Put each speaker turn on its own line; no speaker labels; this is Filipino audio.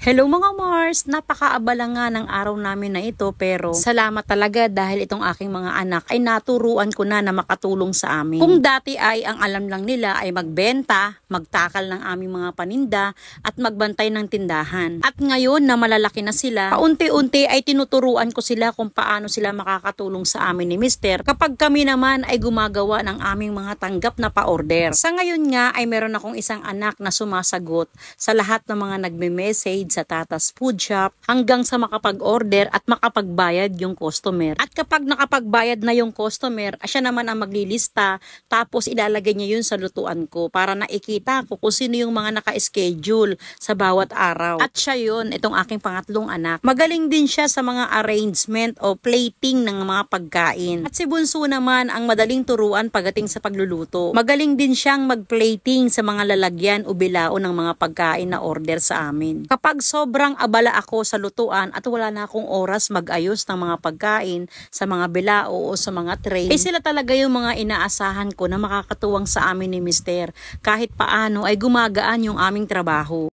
Hello mga Mars! Napakaabala nga ng araw namin na ito pero salamat talaga dahil itong aking mga anak ay naturuan ko na makatulong sa amin. Kung dati ay ang alam lang nila ay magbenta, magtakal ng aming mga paninda at magbantay ng tindahan. At ngayon na malalaki na sila, paunti-unti ay tinuturuan ko sila kung paano sila makakatulong sa amin ni Mister kapag kami naman ay gumagawa ng aming mga tanggap na pa-order. Sa ngayon nga ay meron akong isang anak na sumasagot sa lahat ng mga nagme-message sa Tatas Food Shop hanggang sa makapag-order at makapagbayad yung customer. At kapag nakapagbayad na yung customer, siya naman ang maglilista tapos ilalagay niya yun sa lutuan ko para nakikita ko kung sino yung mga naka-schedule sa bawat araw. At siya yun, itong aking pangatlong anak. Magaling din siya sa mga arrangement o plating ng mga pagkain. At si Bunso naman ang madaling turuan pagdating sa pagluluto. Magaling din siyang mag-plating sa mga lalagyan o bilao ng mga pagkain na order sa amin. Kapag sobrang abala ako sa lutuan at wala na akong oras mag-ayos ng mga pagkain sa mga bilao o sa mga tray, eh sila talaga yung mga inaasahan ko na makakatuwang sa amin ni Mister. Kahit paano ay gumagaan yung aming trabaho.